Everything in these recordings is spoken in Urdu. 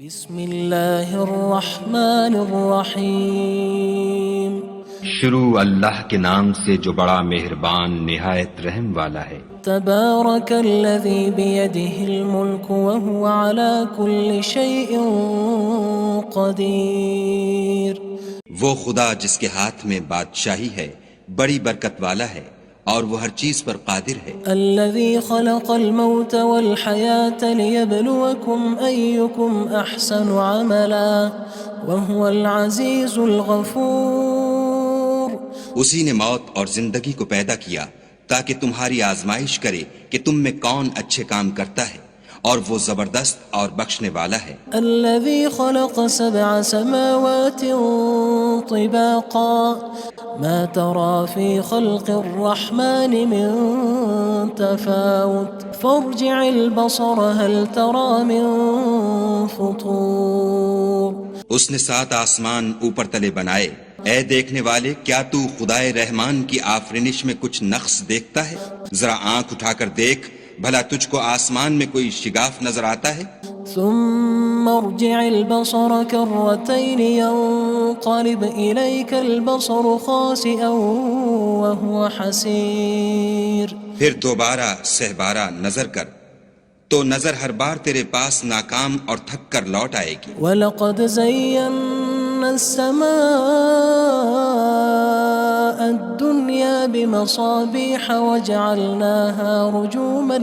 بسم اللہ الرحمن الرحیم شروع اللہ کے نام سے جو بڑا مہربان نہایت رحم والا ہے۔ تبارک الذی بیدہ الملک وہو علی کل شیء قدیر۔ وہ خدا جس کے ہاتھ میں بادشاہی ہے بڑی برکت والا ہے اور وہ ہر چیز پر قادر ہے۔ الذی خلق الموت والحیاة لیبلوکم ایکم احسن عملا وہو العزیز الغفور۔ اسی نے موت اور زندگی کو پیدا کیا تاکہ تمہاری آزمائش کرے کہ تم میں کون اچھے کام کرتا ہے، اور وہ زبردست اور بخشنے والا ہے۔ الذي خلق 7 سماوات طباقا ما ترى في خلق الرحمن من تفاوت فارجع البصر هل ترى من فطور۔ اس نے 7 آسمان اوپر تلے بنائے، اے دیکھنے والے کیا تو خدائے رحمان کی آفرینش میں کچھ نقص دیکھتا ہے؟ ذرا آنکھ اٹھا کر دیکھ، بھلا تجھ کو آسمان میں کوئی شگاف نظر آتا ہے؟ ثم ارجع البصر كرتين ينقلب إليك البصر خاسئا وهو حسير۔ پھر دوبارہ سہبارہ نظر کر تو نظر ہر بار تیرے پاس ناکام اور تھک کر لوٹ آئے گی۔ وَلَقَدْ زَيَّنَّا السَّمَاءَ الدُّنْيَا بِمَصَابِيحَ وَجَعَلْنَاهَا رُجُومًا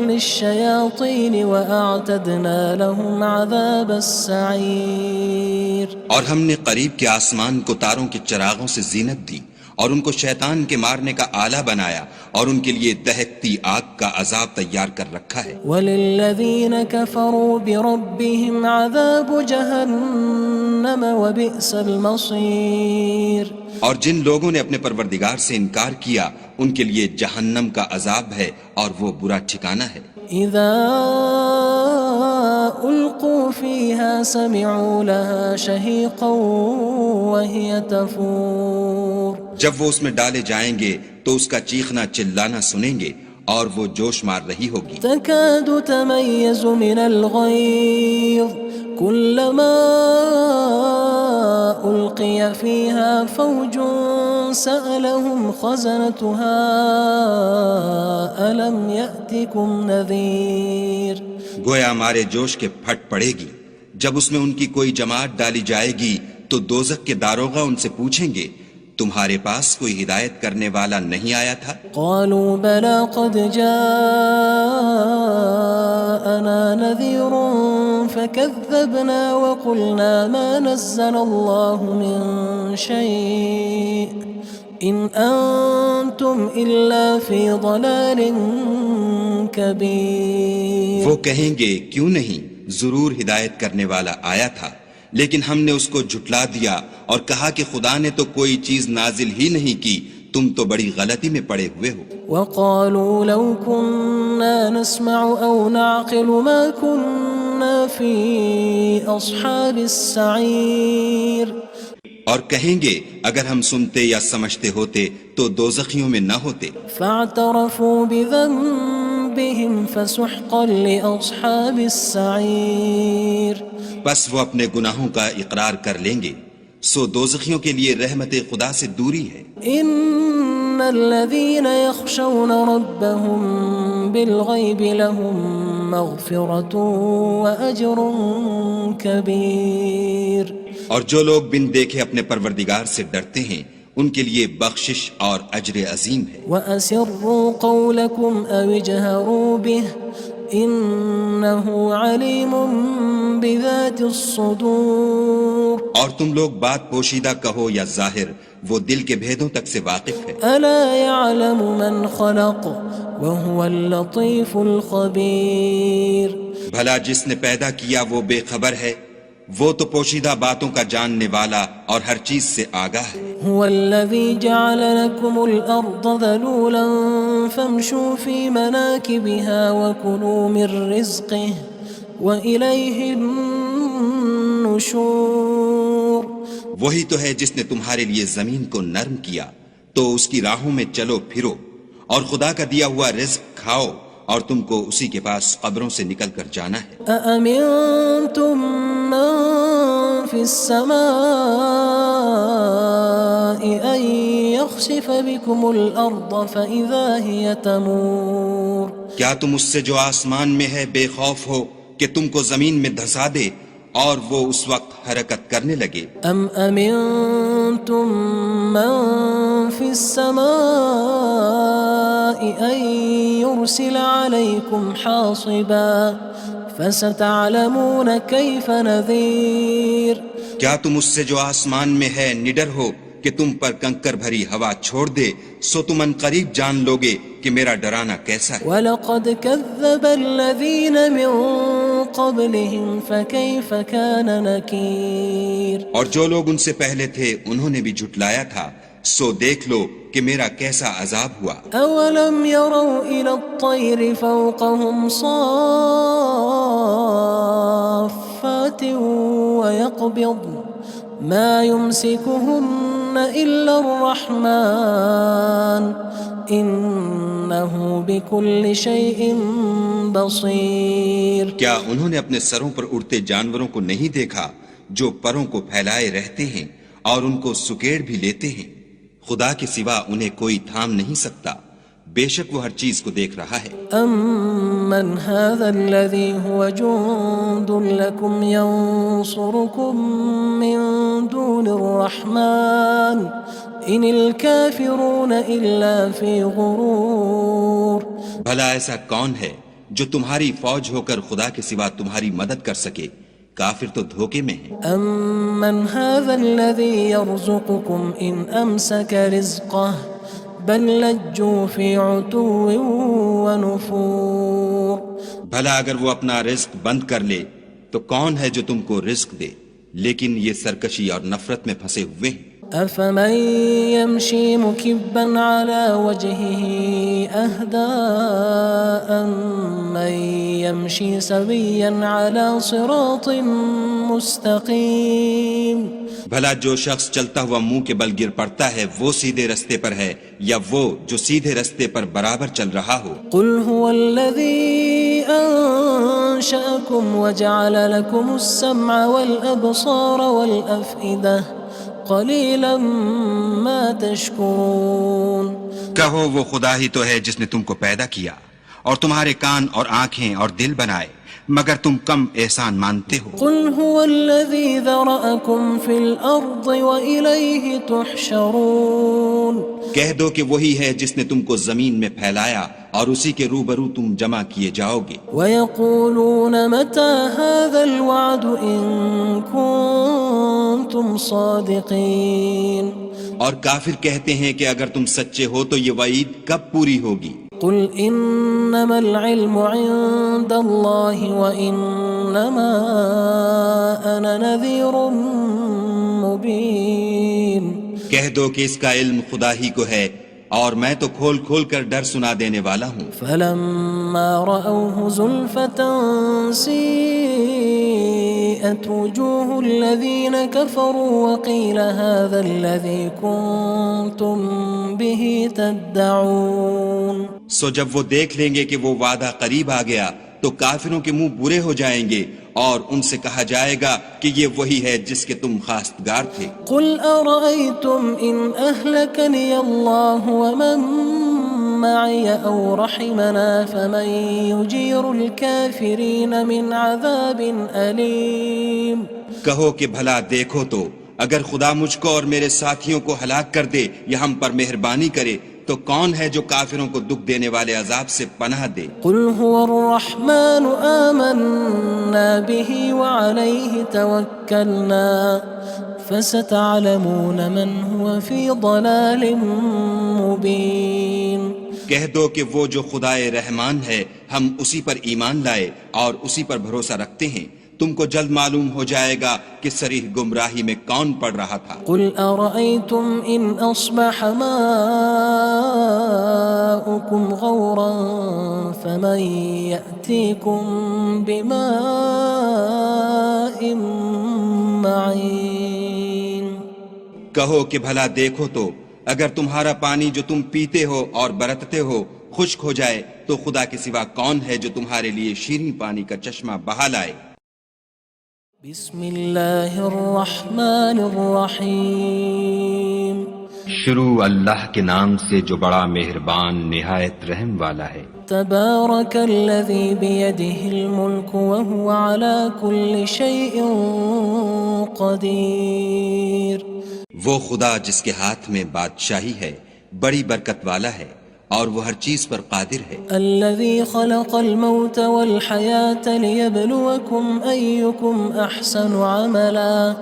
لِلشَّيَاطِينِ وَأَعْتَدْنَا لَهُمْ عَذَابَ السَّعِيرِ۔ اور ہم نے قریب کے آسمان کو تاروں کے چراغوں سے زینت دی اور ان کو شیطان کے مارنے کا آلہ بنایا، اور ان کے لیے دہکتی آگ کا عذاب تیار کر رکھا ہے۔ وَلِلَّذِينَ كَفَرُوا بِرَبِّهِمْ عَذَابُ جَهَنَّمَ وَبِئْسَ الْمَصِيرُ۔ اور جن لوگوں نے اپنے پروردگار سے انکار کیا ان کے لیے جہنم کا عذاب ہے اور وہ برا ٹھکانہ ہے۔ اذا القوا فيها سمعوا لها شهيقا وهي تفور۔ جب وہ اس میں ڈالے جائیں گے تو اس کا چیخنا چلانا سنیں گے اور وہ جوش مار رہی ہوگی۔ تكاد تميز من الغيظ كلما ألقي فيها فوج سألهم خزنتها ألم يأتكم نذير۔ گویا مارے جوش کے پھٹ پڑے گی۔ جب اس میں ان کی کوئی جماعت ڈالی جائے گی تو دوزخ کے داروغہ ان سے پوچھیں گے تمہارے پاس کوئی ہدایت کرنے والا نہیں آیا تھا؟ قالوا بلى قد جاءنا نذير فكذبنا وقلنا ما نزل الله من شيء إن أنتم إلا في ضلال كبير۔ وہ کہیں گے کیوں نہیں، ضرور ہدایت کرنے والا آیا تھا، لیکن ہم نے اس کو جھٹلا دیا اور کہا کہ خدا نے تو کوئی چیز نازل ہی نہیں کی، تم تو بڑی غلطی میں پڑے ہوئے ہو۔ وقالوا لو كنا نسمع أو نعقل ما كنا في أصحاب السعير۔ اور کہیں گے اگر ہم سنتے یا سمجھتے ہوتے تو دوزخیوں میں نہ ہوتے۔ فاعترفوا بذنبهم فسحقا لأصحاب السعير۔ بس وہ اپنے گناہوں کا اقرار کر لیں گے، سو دوزخیوں کے لیے رحمت خدا سے دوری ہے۔ ان الذين يخشون ربهم بالغيب لهم مغفرة وأجر كبير۔ اور جو لوگ بن دیکھے اپنے پروردگار سے ڈرتے ہیں ان کے لیے بخشش اور اجر عظیم ہے۔ وَأَسِرُّوا قَوْلَكُمْ أَوِ اجْهَرُوا بِهِ إِنَّهُ عَلِيمٌ بِذَاتِ الصُّدُورِ۔ اور تم لوگ بات پوشیدہ کہو یا ظاہر، وہ دل کے بھیدوں تک سے واقف ہے۔ أَلَا يَعْلَمُ مَنْ خَلَقَ وَهُوَ اللَّطِيفُ الْخَبِيرُ۔ بھلا جس نے پیدا کیا وہ بے خبر ہے، وہ تو پوشیدہ باتوں کا جاننے والا اور ہر چیز سے آگاہ ہے۔ هو الذي جعل لكم الأرض ذلولا فامشوا في مناكبها وكلوا من رزقه وإليه النشور۔ وہی تو ہے جس نے تمہارے لیے زمین کو نرم کیا تو اس کی راہوں میں چلو پھرو اور خدا کا دیا ہوا رزق کھاؤ اور تم کو اسی کے پاس قبروں سے نکل کر جانا ہے۔ أأمنتم من في السماء أن يخسف بكم الأرض فإذا هي تمور کیا تم اس سے جو آسمان میں ہے بے خوف ہو کہ تم کو زمین میں دھسا دے اور وہ اس وقت حرکت کرنے لگے؟ أم أمنتم من في السماء أن يرسل عليكم حاصبا فستعلمون كيف نذير کیا تم اس سے جو آسمان میں ہے نڈر ہو کہ تم پر کنکر بھری ہوا چھوڑ دے، سو تم ان قریب جان لوگے کہ میرا ڈرانا کیسا ہے۔ وَلَقَدْ كَذَّبَ الَّذِينَ مِن قَبْلِهِمْ فَكَيْفَ كَانَ نَكِيرٌ اور جو لوگ ان سے پہلے تھے انہوں نے بھی جھٹلایا تھا، سو دیکھ لو کہ میرا کیسا عذاب ہوا۔ أَوَلَمْ يَرَوْا إِلَى الطَّيْرِ فَوْقَهُمْ صَافَّاتٍ وَيَقْبِضْنَ مَا يُمْسِكُهُنَّ إِلَّا الرَّحْمَنُ إِنَّهُ بِكُلِّ شَيْءٍ بَصِيرٌ کیا انہوں نے اپنے سروں پر اڑتے جانوروں کو نہیں دیکھا جو پروں کو پھیلائے رہتے ہیں اور ان کو سکیڑ بھی لیتے ہیں؟ خدا کے سوا انہیں کوئی تھام نہیں سکتا، بے شک وہ ہر چیز کو دیکھ رہا ہے۔ أَمَّنْ هَذَا الَّذِي هُوَ جُندٌ لَكُمْ يَنصُرُكُم مِّن دُونِ الرَّحْمَنِ إِنِ الْكَافِرُونَ إِلَّا فِي غُرُورٍ بھلا ایسا کون ہے جو تمہاری فوج ہو کر خدا کے سوا تمہاری مدد کر سکے؟ کافر تو دھوکے میں ہیں۔ أَمَّنْ هَذَا الَّذِي يَرْزُقُكُمْ إِنْ أَمْسَكَ رِزْقَهُ بَلْ لَجُّوا فِي عُتُوٍّ وَنُفُورٍ بھلا اگر وہ اپنا رزق بند کر لے تو کون ہے جو تم کو رزق دے؟ لیکن یہ سرکشی اور نفرت میں پھنسے ہوئے ہیں۔ أَفَمَن يَمْشِي مُكِبًّا عَلَى وَجْهِهِ أَهْدَىٰ أَمَّن يَمْشِي سَوِيًّا عَلَى صِرَاطٍ مُّسْتَقِيمٍ بھلا جو شخص چلتا ہوا منہ کے بل گر پڑتا ہے وہ سیدھے رستے پر ہے یا وہ جو سیدھے رستے پر برابر چل رہا ہو؟ قُلْ هُوَ الَّذِي أَنشَأَكُمْ وَجَعَلَ لَكُمُ السَّمْعَ وَالْأَبْصَارَ وَالْأَفْئِدَةَ قَلِيلًا مَا تَشْكُرُونَ کہو وہ خدا ہی تو ہے جس نے تم کو پیدا کیا اور تمہارے کان اور آنکھیں اور دل بنائے، مگر تم کم احسان مانتے ہو۔ قُلْ هُوَ الَّذِي ذَرَأَكُمْ فِي الْأَرْضِ وَإِلَيْهِ تُحْشَرُونَ کہہ دو کہ وہی ہے جس نے تم کو زمین میں پھیلایا اور اسی کے روبرو تم جمع کیے جاؤ گے۔ وَيَقُولُونَ مَتَى هَذَا الْوَعْدُ إِن كُنتُمْ صَادِقِينَ اور کافر کہتے ہیں کہ اگر تم سچے ہو تو یہ وعید کب پوری ہوگی؟ قُلْ إِنَّمَا الْعِلْمُ عِندَ اللَّهِ وَإِنَّمَا أَنَا نَذِيرٌ مُّبِينٌ کہہ دو کہ اس کا علم خدا ہی کو ہے اور میں تو کھول کھول کر ڈر سنا دینے والا ہوں۔ فَلَمَّا رَأَوْهُ زُلْفَةً سِيئَتْ وُجُوهُ الَّذِينَ كَفَرُوا وَقِيلَ هَذَا الَّذِي كُنتُم بِهِ تَدَّعُونَ سو جب وہ دیکھ لیں گے کہ وہ وعدہ قریب آ گیا تو کافروں کے منہ برے ہو جائیں گے اور ان سے کہا جائے گا کہ یہ وہی ہے جس کے تم خواستگار تھے۔ قُلْ أَرَأَيْتُمْ إِنْ أَهْلَكَنِيَ اللَّهُ وَمَن مَّعِيَ أَوْ رَحِمَنَا فَمَن يُجِيرُ الْكَافِرِينَ مِنْ عَذَابٍ أَلِيمٍ کہو کہ بھلا دیکھو تو اگر خدا مجھ کو اور میرے ساتھیوں کو ہلاک کر دے یا ہم پر مہربانی کرے تو کون ہے جو کافروں کو دکھ دینے والے عذاب سے پناہ دے؟ قُلْ هُوَ الرَّحْمَنُ آمَنَّا بِهِ وَعَلَيْهِ تَوَكَّلْنَا فَسَتَعْلَمُونَ مَنْ هُوَ فِي ضَلَالٍ مُّبِينٍ کہہ دو کہ وہ جو خدائے رحمان ہے ہم اسی پر ایمان لائے اور اسی پر بھروسہ رکھتے ہیں، تم کو جلد معلوم ہو جائے گا کہ صریح گمراہی میں کون پڑ رہا تھا۔ قُلْ أَرَأَيْتُمْ إِنْ أَصْبَحَ مَاؤُكُمْ غَوْرًا فَمَن يَأْتِيكُم بِمَاءٍ مَّعِينٍ کہو کہ بھلا دیکھو تو اگر تمہارا پانی جو تم پیتے ہو اور برتتے ہو خشک ہو جائے تو خدا کے سوا کون ہے جو تمہارے لیے شیریں پانی کا چشمہ بہا لائے؟ بسم اللہ الرحمن الرحیم شروع اللہ کے نام سے جو بڑا مہربان نہایت رحم والا ہے۔ تبارک الذی بیدہ الملک وہو علی کل شیء قدیر۔ وہ خدا جس کے ہاتھ میں بادشاہی ہے بڑی برکت والا ہے اور وہ ہر چیز پر قادر ہے۔ الذي خلق الموت والحياة ليبلوكم أيكم أحسن عملا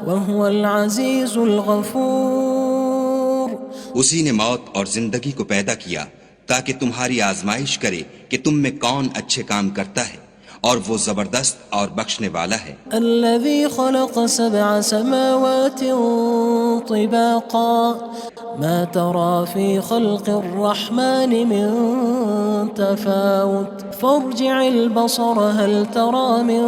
وهو العزيز الغفور۔ اسی نے موت اور زندگی کو پیدا کیا تاکہ تمہاری آزمائش کرے کہ تم میں کون اچھے کام کرتا ہے، اور وہ زبردست اور بخشنے والا ہے۔ الذي خلق 7 سماوات طباقا ما ترى في خلق الرحمن من تفاوت فارجع البصر هل ترى من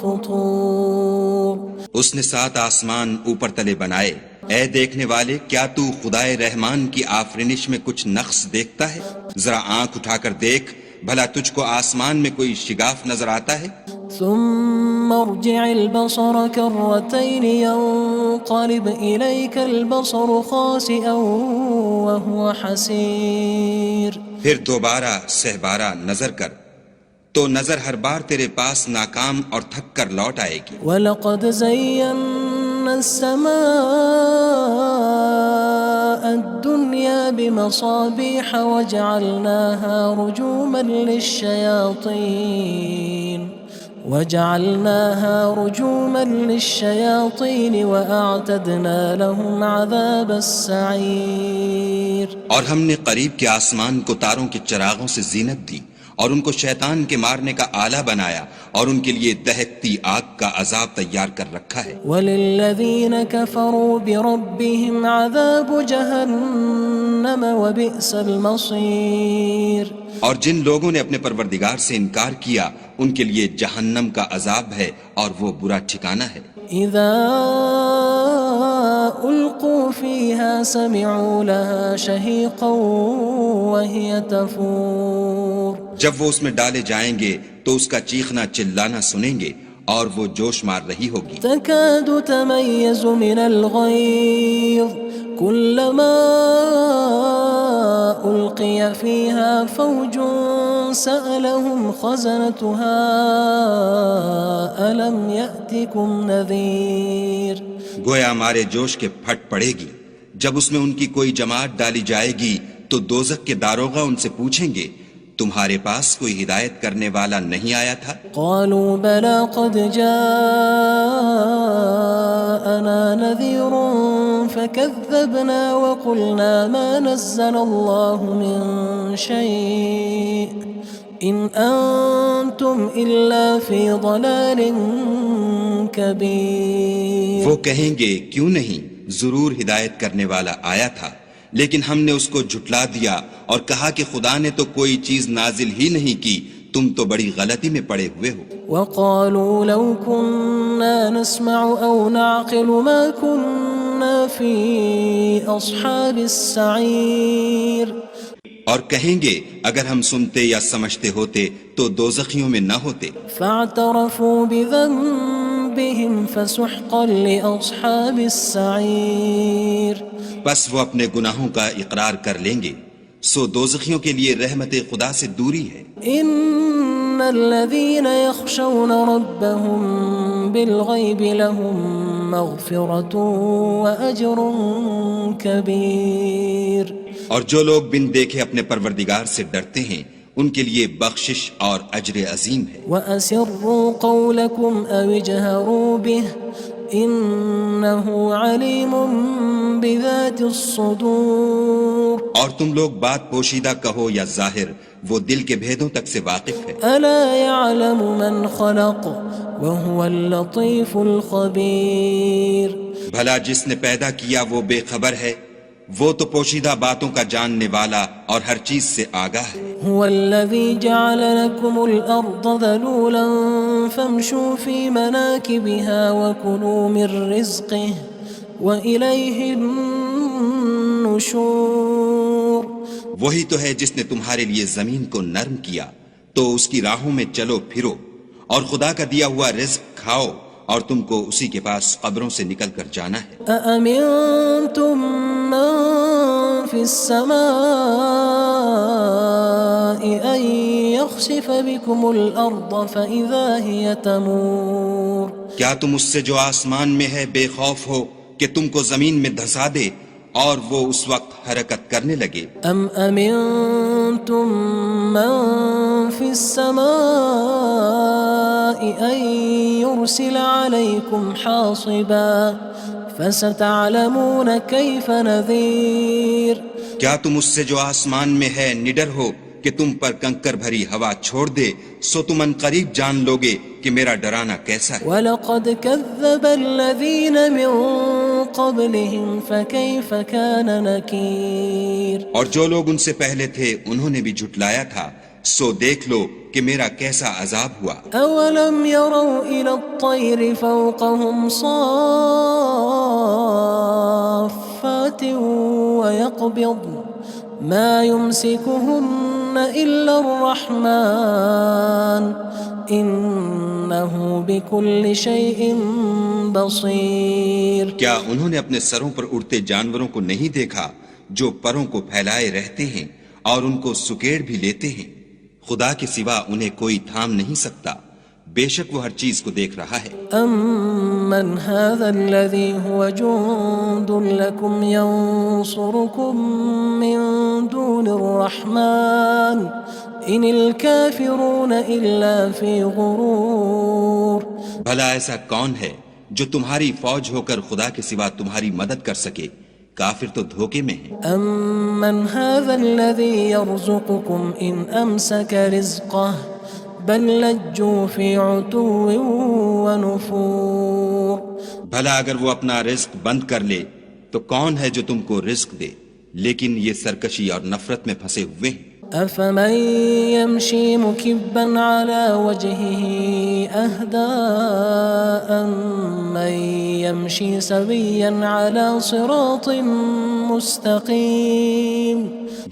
فطور۔ اس نے 7 آسمان اوپر تلے بنائے، اے دیکھنے والے کیا تو خدائے رحمان کی آفرینش میں کچھ نقص دیکھتا ہے؟ ذرا آنکھ اٹھا کر دیکھ، بھلا تجھ کو آسمان میں کوئی شگاف نظر آتا ہے؟ ثم ارجع البصر كرتين ينقلب إليك البصر خاسئا وهو حسير۔ پھر دوبارہ سہبارہ نظر کر تو نظر ہر بار تیرے پاس ناکام اور تھک کر لوٹ آئے گی۔ وَلَقَدْ زَيَّنَّا السَّمَاءَ الدُّنْيَا بِمَصَابِيحَ وَجَعَلْنَاهَا رُجُومًا لِلشَّيَاطِينِ وَأَعْتَدْنَا لَهُمْ عَذَابَ السَّعِيرِ۔ اور ہم نے قریب کے آسمان کو تاروں کے چراغوں سے زینت دی اور ان کو شیطان کے مارنے کا آلہ بنایا اور ان کے لیے دہکتی آگ کا عذاب تیار کر رکھا ہے۔ وَلِلَّذِينَ كَفَرُوا بِرَبِّهِمْ عَذَابُ جَهَنَّمَ وَبِئْسَ الْمَصِيرُ۔ اور جن لوگوں نے اپنے پروردگار سے انکار کیا ان کے لیے جہنم کا عذاب ہے اور وہ برا ٹھکانہ ہے۔ اذا القوا فيها سمعوا لها شهيقا وهي تفور۔ جب وہ اس میں ڈالے جائیں گے تو اس کا چیخنا چلانا سنیں گے اور وہ جوش مار رہی ہوگی۔ تكاد تميز من الغيظ كلما ألقي فيها فوج سألهم خزنتها ألم يأتكم نذير۔ گویا مارے جوش کے پھٹ پڑے گی۔ جب اس میں ان کی کوئی جماعت ڈالی جائے گی تو دوزخ کے داروغہ ان سے پوچھیں گے تمہارے پاس کوئی ہدایت کرنے والا نہیں آیا تھا؟ قالوا بلى قد جاءنا نذير فكذبنا وقلنا ما نزل الله من شيء إن أنتم إلا في ضلال كبير۔ وہ کہیں گے کیوں نہیں، ضرور ہدایت کرنے والا آیا تھا، لیکن ہم نے اس کو جھٹلا دیا اور کہا کہ خدا نے تو کوئی چیز نازل ہی نہیں کی، تم تو بڑی غلطی میں پڑے ہوئے ہو۔ وقالوا لو كنا نسمع أو نعقل ما كنا في أصحاب السعير۔ اور کہیں گے اگر ہم سنتے یا سمجھتے ہوتے تو دوزخیوں میں نہ ہوتے۔ فاعترفوا بذنبهم فسحقا لأصحاب السعير۔ بس وہ اپنے گناہوں کا اقرار کر لیں گے، سو دوزخیوں کے لیے رحمت خدا سے دوری ہے۔ ان الذين يخشون ربهم بالغيب لهم مغفرة وأجر كبير۔ اور جو لوگ بن دیکھے اپنے پروردگار سے ڈرتے ہیں ان کے لیے بخشش اور اجر عظیم ہے۔ وَأَسِرُّوا قَوْلَكُمْ أَوِ اجْهَرُوا بِهِ إِنَّهُ عَلِيمٌ بِذَاتِ الصُّدُورِ۔ اور تم لوگ بات پوشیدہ کہو یا ظاہر، وہ دل کے بھیدوں تک سے واقف ہے۔ أَلَا يَعْلَمُ مَنْ خَلَقَ وَهُوَ اللَّطِيفُ الْخَبِيرُ۔ بھلا جس نے پیدا کیا وہ بے خبر ہے، وہ تو پوشیدہ باتوں کا جاننے والا اور ہر چیز سے آگاہ ہے۔ هو الذي جعل لكم الأرض ذلولا فامشوا في مناكبها وكلوا من رزقه وإليه النشور وہی تو ہے جس نے تمہارے لیے زمین کو نرم کیا تو اس کی راہوں میں چلو پھرو، اور خدا کا دیا ہوا رزق کھاؤ، اور تم کو اسی کے پاس قبروں سے نکل کر جانا ہے۔ أأمنتم من في السماء أن يخسف بكم الأرض فإذا هي تمور کیا تم اس سے جو آسمان میں ہے بے خوف ہو کہ تم کو زمین میں دھسا دے اور وہ اس وقت حرکت کرنے لگے؟ أم أمنتم من في السماء أن يرسل عليكم حاصبا فستعلمون كيف نذير کیا تم اس سے جو آسمان میں ہے نڈر ہو کہ تم پر کنکر بھری ہوا چھوڑ دے، سو تم ان قریب جان لوگے کہ میرا ڈرانا کیسا ہے۔ وَلَقَدْ كَذَّبَ الَّذِينَ مِن قَبْلِهِمْ فَكَيْفَ كَانَ نَكِيرٌ اور جو لوگ ان سے پہلے تھے انہوں نے بھی جھٹلایا تھا، سو دیکھ لو کہ میرا کیسا عذاب ہوا۔ أَوَلَمْ يَرَوْا إِلَى الطَّيْرِ فَوْقَهُمْ صَافَّاتٍ وَيَقْبِضْنَ مَا يُمْسِكُهُنَّ إِلَّا الرَّحْمَنُ إِنَّهُ بِكُلِّ شَيْءٍ بَصِيرٌ کیا انہوں نے اپنے سروں پر اڑتے جانوروں کو نہیں دیکھا جو پروں کو پھیلائے رہتے ہیں اور ان کو سکیڑ بھی لیتے ہیں؟ خدا کے سوا انہیں کوئی تھام نہیں سکتا، بے شک وہ ہر چیز کو دیکھ رہا ہے۔ أَمَّنْ هَذَا الَّذِي هُوَ جُندٌ لَكُمْ يَنصُرُكُم مِّن دُونِ الرَّحْمَنِ إِنِ الْكَافِرُونَ إِلَّا فِي غُرُورٍ بھلا ایسا کون ہے جو تمہاری فوج ہو کر خدا کے سوا تمہاری مدد کر سکے؟ کافر تو دھوکے میں ہیں۔ أَمَّنْ هَذَا الَّذِي يَرْزُقُكُمْ إِنْ أَمْسَكَ رِزْقَهُ بَلْ لَجُّوا فِي عُتُوٍّ وَنُفُورٍ بھلا اگر وہ اپنا رزق بند کر لے تو کون ہے جو تم کو رزق دے؟ لیکن یہ سرکشی اور نفرت میں پھنسے ہوئے ہیں۔ أَفَمَن يَمْشِي مُكِبًّا عَلَى وَجْهِهِ أَهْدَىٰ أَمَّن يَمْشِي سَوِيًّا عَلَى صِرَاطٍ مُّسْتَقِيمٍ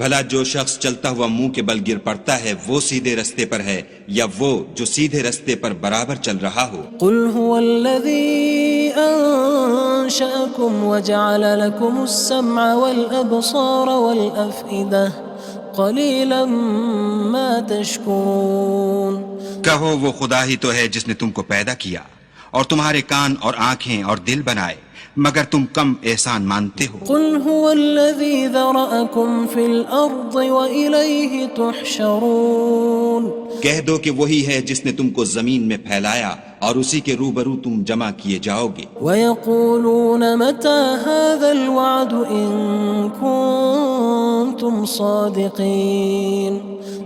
بھلا جو شخص چلتا ہوا منہ کے بل گر پڑتا ہے وہ سیدھے رستے پر ہے یا وہ جو سیدھے رستے پر برابر چل رہا ہو؟ قُلْ هُوَ الَّذِي أَنشَأَكُمْ وَجَعَلَ لَكُمُ السَّمْعَ وَالْأَبْصَارَ وَالْأَفْئِدَةَ قَلِيلًا مَا تَشْكُرُونَ کہو وہ خدا ہی تو ہے جس نے تم کو پیدا کیا اور تمہارے کان اور آنکھیں اور دل بنائے، مگر تم کم احسان مانتے ہو۔ قُلْ هُوَ الَّذِي ذَرَأَكُمْ فِي الْأَرْضِ وَإِلَيْهِ تُحْشَرُونَ کہہ دو کہ وہی ہے جس نے تم کو زمین میں پھیلایا اور اسی کے روبرو تم جمع کیے جاؤ گے۔ وَيَقُولُونَ مَتَى هَذَا الْوَعْدُ إِن كُنتُمْ صَادِقِينَ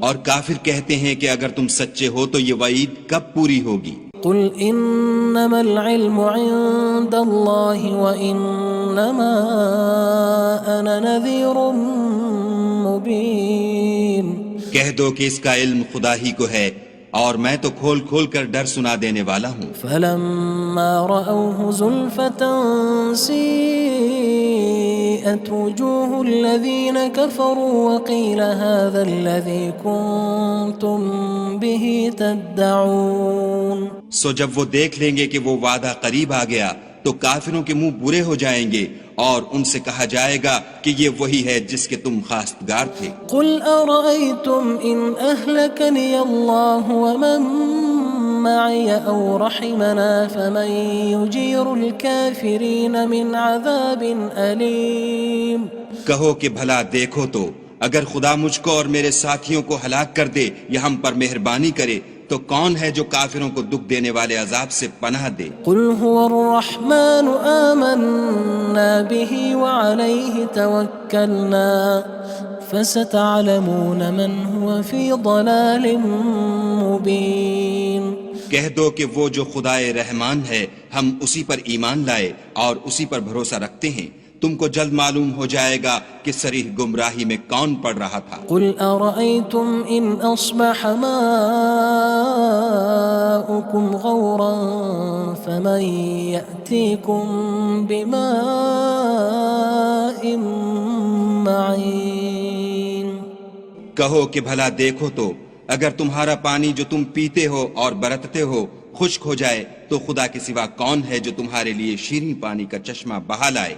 اور کافر کہتے ہیں کہ اگر تم سچے ہو تو یہ وعید کب پوری ہوگی؟ قُلْ إِنَّمَا الْعِلْمُ عِندَ اللَّهِ وَإِنَّمَا أَنَا نَذِيرٌ مُّبِينٌ کہہ دو کہ اس کا علم خدا ہی کو ہے اور میں تو کھول کھول کر ڈر سنا دینے والا ہوں۔ فَلَمَّا رَأَوْهُ زُلْفَةً سِيئَتْ وُجُوهُ الَّذِينَ كَفَرُوا وَقِيلَ هَذَا الَّذِي كُنتُم بِهِ تَدَّعُونَ سو جب وہ دیکھ لیں گے کہ وہ وعدہ قریب آ گیا تو کافروں کے منہ برے ہو جائیں گے اور ان سے کہا جائے گا کہ یہ وہی ہے جس کے تم خواستگار تھے۔ قُلْ أَرَأَيْتُمْ إِنْ أَهْلَكَنِيَ اللَّهُ وَمَن مَّعِيَ أَوْ رَحِمَنَا فَمَن يُجِيرُ الْكَافِرِينَ مِنْ عَذَابٍ أَلِيمٍ کہو کہ بھلا دیکھو تو اگر خدا مجھ کو اور میرے ساتھیوں کو ہلاک کر دے یا ہم پر مہربانی کرے تو کون ہے جو کافروں کو دکھ دینے والے عذاب سے پناہ دے؟ قُلْ هُوَ الرَّحْمَنُ آمَنَّا بِهِ وَعَلَيْهِ تَوَكَّلْنَا فَسَتَعْلَمُونَ مَنْ هُوَ فِي ضَلَالٍ مُّبِينٍ کہہ دو کہ وہ جو خدائے رحمان ہے ہم اسی پر ایمان لائے اور اسی پر بھروسہ رکھتے ہیں، تم کو جلد معلوم ہو جائے گا کہ صریح گمراہی میں کون پڑ رہا تھا۔ قُلْ أَرَأَيْتُمْ إِنْ أَصْبَحَ مَاؤُكُمْ غَوْرًا فَمَن يَأْتِيكُم بِمَاءٍ کہو کہ بھلا دیکھو تو اگر تمہارا پانی جو تم پیتے ہو اور برتتے ہو خشک ہو جائے تو خدا کے سوا کون ہے جو تمہارے لیے شیریں پانی کا چشمہ بہا لائے؟